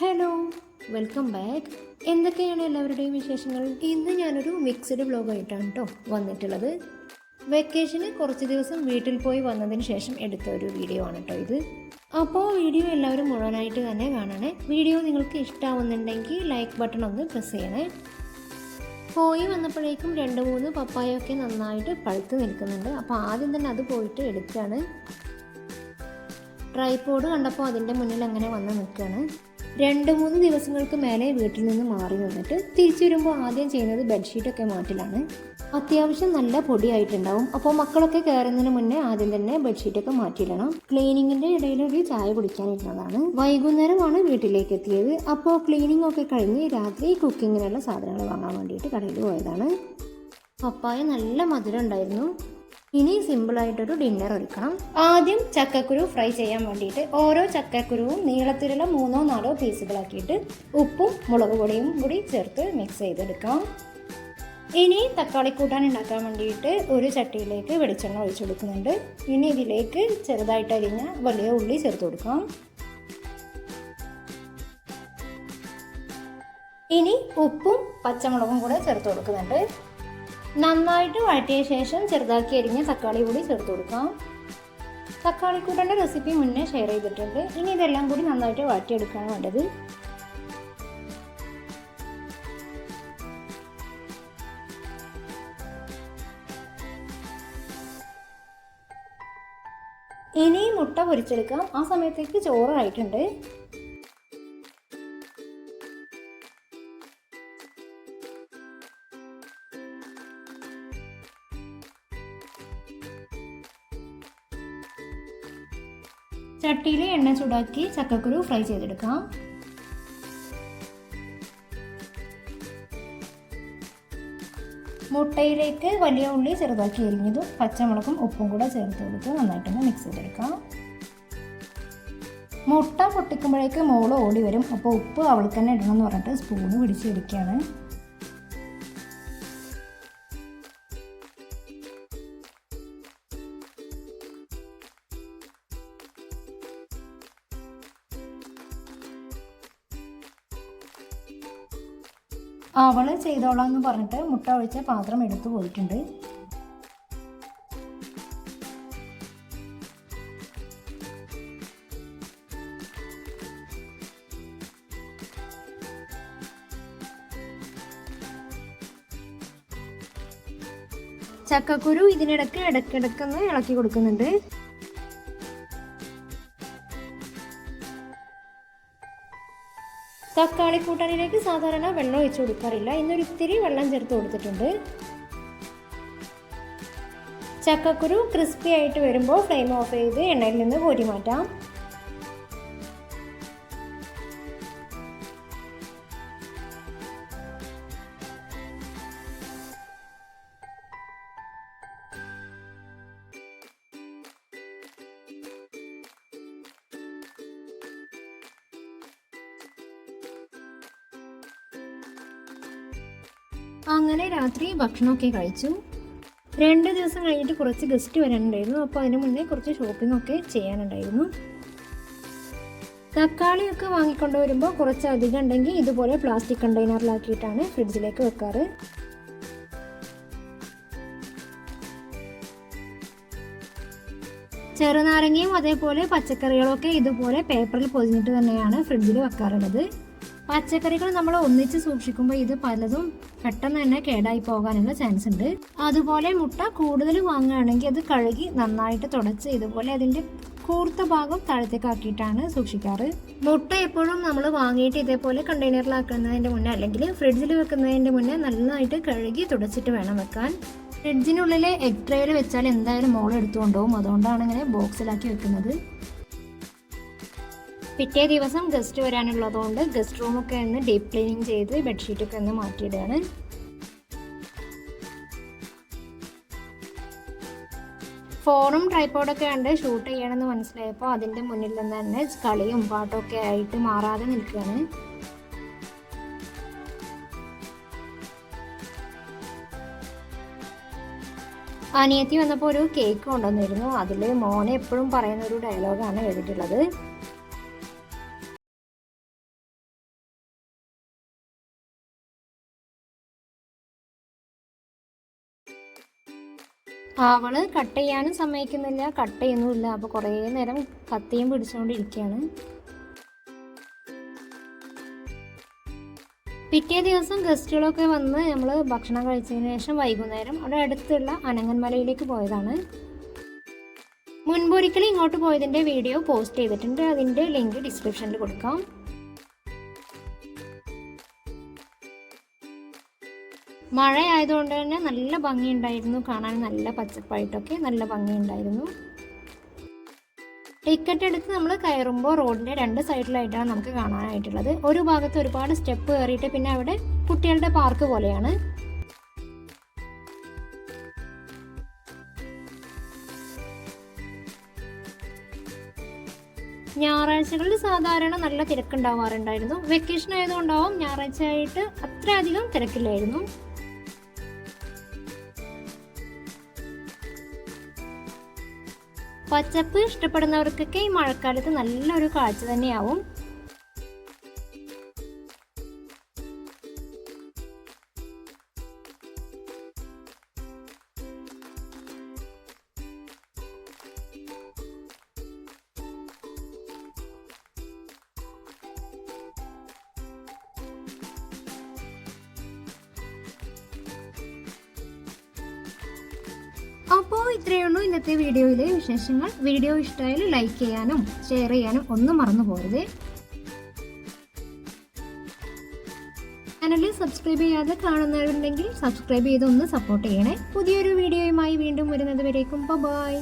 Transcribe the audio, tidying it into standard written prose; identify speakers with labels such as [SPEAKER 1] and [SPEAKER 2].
[SPEAKER 1] Hello, welcome back. എന്തൊക്കെയാണ് എല്ലാവരുടെയും വിശേഷങ്ങൾ? ഇന്ന് ഞാനൊരു മിക്സ്ഡ് വ്ലോഗായിട്ടാണ് കേട്ടോ വന്നിട്ടുള്ളത്. വെക്കേഷന് കുറച്ച് ദിവസം വീട്ടിൽ പോയി വന്നതിന് ശേഷം എടുത്ത ഒരു വീഡിയോ ആണ് കേട്ടോ ഇത്. അപ്പോൾ വീഡിയോ എല്ലാവരും മുഴുവനായിട്ട് തന്നെ കാണണേ. വീഡിയോ നിങ്ങൾക്ക് ഇഷ്ടമാവുന്നുണ്ടെങ്കിൽ ലൈക്ക് ബട്ടൺ ഒന്ന് പ്രസ് ചെയ്യണേ. പോയി വന്നപ്പോഴേക്കും 2-3 പപ്പായൊക്കെ നന്നായിട്ട് പഴുത്ത് നിൽക്കുന്നുണ്ട്. അപ്പോൾ ആദ്യം തന്നെ അത് പോയിട്ട് എടുക്കുകയാണ്. ട്രൈപോഡ് കണ്ടപ്പോൾ അതിൻ്റെ മുന്നിൽ അങ്ങനെ വന്ന് നിൽക്കുകയാണ്. 2-3 ദിവസങ്ങൾക്ക് മേലെ വീട്ടിൽ നിന്ന് മാറി വന്നിട്ട് തിരിച്ചു വരുമ്പോൾ ആദ്യം ചെയ്യുന്നത് ബെഡ്ഷീറ്റൊക്കെ മാറ്റലാണ്. അത്യാവശ്യം നല്ല പൊടിയായിട്ടുണ്ടാവും. അപ്പോൾ മക്കളൊക്കെ കയറുന്നതിന് മുന്നേ ആദ്യം തന്നെ ബെഡ്ഷീറ്റൊക്കെ മാറ്റിയിടണം. ക്ലീനിങ്ങിൻ്റെ ഇടയിൽ ഒരു ചായ കുടിക്കാനിരുന്നതാണ്. വൈകുന്നേരമാണ് വീട്ടിലേക്ക് എത്തിയത്. അപ്പോൾ ക്ലീനിങ് ഒക്കെ കഴിഞ്ഞ് രാത്രി കുക്കിങ്ങിനുള്ള സാധനങ്ങൾ വാങ്ങാൻ വേണ്ടിയിട്ട് കടയിൽ പോയതാണ്. പപ്പായ നല്ല മധുരം ഉണ്ടായിരുന്നു. ഇനി സിമ്പിളായിട്ടൊരു ഡിന്നർ ഒരുക്കണം. ആദ്യം ചക്കക്കുരു ഫ്രൈ ചെയ്യാൻ വേണ്ടിയിട്ട് ഓരോ ചക്കക്കുരുവും നീളത്തിലുള്ള 3-4 പീസുകളാക്കിയിട്ട് ഉപ്പും മുളക് പൊടിയും കൂടി ചേർത്ത് മിക്സ് ചെയ്തെടുക്കാം. ഇനി തക്കാളി കൂട്ടാൻ ഉണ്ടാക്കാൻ വേണ്ടിയിട്ട് ഒരു ചട്ടിയിലേക്ക് വെളിച്ചെണ്ണ ഒഴിച്ചു കൊടുക്കുന്നുണ്ട്. ഇനി ഇതിലേക്ക് ചെറുതായിട്ട് അരിഞ്ഞ വലിയ ഉള്ളി ചേർത്ത് കൊടുക്കാം. ഇനി ഉപ്പും പച്ചമുളകും കൂടെ ചേർത്ത് കൊടുക്കുന്നുണ്ട്. നന്നായിട്ട് വഴറ്റിയ ശേഷം ചെറുതാക്കി അരിഞ്ഞ തക്കാളി കൂടി ചേർത്ത് കൊടുക്കാം. തക്കാളി കൂട്ടേണ്ട റെസിപ്പി മുന്നേ ഷെയർ ചെയ്തിട്ടുണ്ട്. ഇനി ഇതെല്ലാം കൂടി നന്നായിട്ട് വഴറ്റിയെടുക്കുകയാണ് വേണ്ടത്. ഇനി മുട്ട പൊരിച്ചെടുക്കാം. ആ സമയത്തേക്ക് ചോറ് ആയിട്ടുണ്ട്. ചട്ടിയിൽ എണ്ണ ചൂടാക്കി ചക്കക്കുരു ഫ്രൈ ചെയ്തെടുക്കാം. മുട്ടയിലേക്ക് വലിയ ഉള്ളി ചെറുതാക്കി എരിഞ്ഞതും പച്ചമുളകും ഉപ്പും കൂടെ ചേർത്ത് കൊടുത്ത് നന്നായിട്ടൊന്ന് മിക്സ് ചെയ്തെടുക്കാം. മുട്ട പൊട്ടിക്കുമ്പോഴേക്ക് മോള് ഓടി വരും. അപ്പോൾ ഉപ്പ് അവൾക്ക് തന്നെ ഇടണം എന്ന് പറഞ്ഞിട്ട് സ്പൂണ് പിടിച്ചെടുക്കുകയാണ്. അവള് ചെയ്തോളാം എന്ന് പറഞ്ഞിട്ട് മുട്ട ഒഴിച്ച പാത്രം എടുത്തു പോയിട്ടുണ്ട്. ചക്കക്കുരു ഇതിനിടയ്ക്ക് ഇടയ്ക്കിടയ്ക്കൊന്ന് ഇളക്കി കൊടുക്കുന്നുണ്ട്. തക്കാളി കൂട്ടാനിലേക്ക് സാധാരണ വെള്ളം ഒഴിച്ചു കൊടുക്കാറില്ല. ഇന്നൊരു ഇത്തിരി വെള്ളം ചേർത്ത് കൊടുത്തിട്ടുണ്ട്. ചക്കക്കുരു ക്രിസ്പി ആയിട്ട് വരുമ്പോൾ ഫ്ലെയിം ഓഫ് ചെയ്ത് എണ്ണയിൽ നിന്ന് കോരി മാറ്റാം. അങ്ങനെ രാത്രി ഭക്ഷണമൊക്കെ കഴിച്ചു. 2 ദിവസം കഴിഞ്ഞിട്ട് കുറച്ച് ഗസ്റ്റ് വരാനുണ്ടായിരുന്നു. അപ്പോൾ അതിന് മുന്നേ കുറച്ച് ഷോപ്പിംഗ് ഒക്കെ ചെയ്യാനുണ്ടായിരുന്നു. തക്കാളിയൊക്കെ വാങ്ങിക്കൊണ്ട് വരുമ്പോൾ കുറച്ച് അധികം ഉണ്ടെങ്കിൽ ഇതുപോലെ പ്ലാസ്റ്റിക് കണ്ടെയ്നറിലാക്കിയിട്ടാണ് ഫ്രിഡ്ജിലേക്ക് വെക്കാറ്. ചെറുനാരങ്ങയും അതേപോലെ പച്ചക്കറികളൊക്കെ ഇതുപോലെ പേപ്പറിൽ പൊതിഞ്ഞിട്ട് തന്നെയാണ് ഫ്രിഡ്ജിൽ വെക്കാറുള്ളത്. പച്ചക്കറികൾ നമ്മൾ ഒന്നിച്ച് സൂക്ഷിക്കുമ്പോൾ ഇത് പലതും പെട്ടെന്ന് തന്നെ കേടായി പോകാനുള്ള ചാൻസ് ഉണ്ട്. അതുപോലെ മുട്ട കൂടുതൽ വാങ്ങുകയാണെങ്കിൽ അത് കഴുകി നന്നായിട്ട് തുടച്ച് ഇതുപോലെ അതിൻ്റെ കൂർത്ത ഭാഗം താഴത്തേക്കാക്കിയിട്ടാണ് സൂക്ഷിക്കാറ്. മുട്ട എപ്പോഴും നമ്മൾ വാങ്ങിയിട്ട് ഇതേപോലെ കണ്ടെയ്നറിലാക്കുന്നതിൻ്റെ മുന്നേ അല്ലെങ്കിൽ ഫ്രിഡ്ജിൽ വെക്കുന്നതിൻ്റെ മുന്നേ നന്നായിട്ട് കഴുകി തുടച്ചിട്ട് വേണം വെക്കാൻ. ഫ്രിഡ്ജിനുള്ളിലെ എഗ് ട്രേയിൽ വെച്ചാൽ എന്തായാലും മോൾ എടുത്തുകൊണ്ടുപോകും. അതുകൊണ്ടാണ് ഇങ്ങനെ ബോക്സിലാക്കി വെക്കുന്നത്. പിറ്റേ ദിവസം ഗസ്റ്റ് വരാനുള്ളതുകൊണ്ട് ഗസ്റ്റ് റൂമൊക്കെ ഒന്ന് ഡീപ്പ് ക്ലീനിങ് ചെയ്ത് ബെഡ്ഷീറ്റൊക്കെ ഒന്ന് മാറ്റിയിടുകയാണ്. ഫോണും ട്രൈപോഡൊക്കെ കണ്ട് ഷൂട്ട് ചെയ്യണമെന്ന് മനസ്സിലായപ്പോൾ അതിൻ്റെ മുന്നിൽ നിന്ന് തന്നെ കളിയും പാട്ടൊക്കെ ആയിട്ട് മാറാതെ നിൽക്കുകയാണ്. അനിയത്തി വന്നപ്പോൾ ഒരു കേക്ക് കൊണ്ടുവന്നിരുന്നു. അതിൽ മോനെ എപ്പോഴും പറയുന്ന ഒരു ഡയലോഗാണ് എഴുതിയിട്ടുള്ളത്. അവള് കട്ട് ചെയ്യാനും സമ്മതിക്കുന്നില്ല, കട്ട് ചെയ്യുന്നുമില്ല. അപ്പോൾ കുറേ നേരം കത്തിയും പിടിച്ചുകൊണ്ടിരിക്കുകയാണ്. പിറ്റേ ദിവസം ഗസ്റ്റുകളൊക്കെ വന്ന് നമ്മൾ ഭക്ഷണം കഴിച്ചതിന് ശേഷം വൈകുന്നേരം അവിടെ അടുത്തുള്ള അനങ്ങന്മലയിലേക്ക് പോയതാണ്. മുൻപൊരിക്കലും ഇങ്ങോട്ട് പോയതിൻ്റെ വീഡിയോ പോസ്റ്റ് ചെയ്തിട്ടുണ്ട്, അതിൻ്റെ ലിങ്ക് ഡിസ്ക്രിപ്ഷനിൽ കൊടുക്കാം. മഴ ആയതുകൊണ്ട് തന്നെ നല്ല ഭംഗിയുണ്ടായിരുന്നു കാണാൻ, നല്ല പച്ചപ്പായിട്ടൊക്കെ നല്ല ഭംഗിയുണ്ടായിരുന്നു. ടിക്കറ്റ് എടുത്ത് നമ്മൾ കയറുമ്പോൾ റോഡിൻ്റെ 2 സൈഡിലായിട്ടാണ് നമുക്ക് കാണാനായിട്ടുള്ളത്. ഒരു ഭാഗത്ത് ഒരുപാട് സ്റ്റെപ്പ് കയറിയിട്ട് പിന്നെ അവിടെ കുട്ടികളുടെ പാർക്ക് പോലെയാണ്. ഞായറാഴ്ചകളിൽ സാധാരണ നല്ല തിരക്കുണ്ടാവാറുണ്ടായിരുന്നു. വെക്കേഷൻ ആയതുകൊണ്ടാവും ഞായറാഴ്ച ആയിട്ട് അത്രയധികം തിരക്കില്ലായിരുന്നു. പച്ചപ്പ് ഇഷ്ടപ്പെടുന്നവർക്കൊക്കെ ഈ മഴക്കാലത്ത് നല്ലൊരു കാഴ്ച തന്നെയാവും. അപ്പോൾ ഇത്രയേ ഉള്ളൂ ഇന്നത്തെ വീഡിയോയിലെ വിശേഷങ്ങൾ. വീഡിയോ ഇഷ്ടമായാൽ ലൈക്ക് ചെയ്യാനും ഷെയർ ചെയ്യാനും ഒന്നും മറന്നു പോകരുത്. ചാനൽ സബ്സ്ക്രൈബ് ചെയ്യാതെ കാണുന്നവരുണ്ടെങ്കിൽ സബ്സ്ക്രൈബ് ചെയ്ത് ഒന്ന് സപ്പോർട്ട് ചെയ്യണേ. പുതിയൊരു വീഡിയോയുമായി വീണ്ടും വരുന്നത് വരേക്കും ബൈ.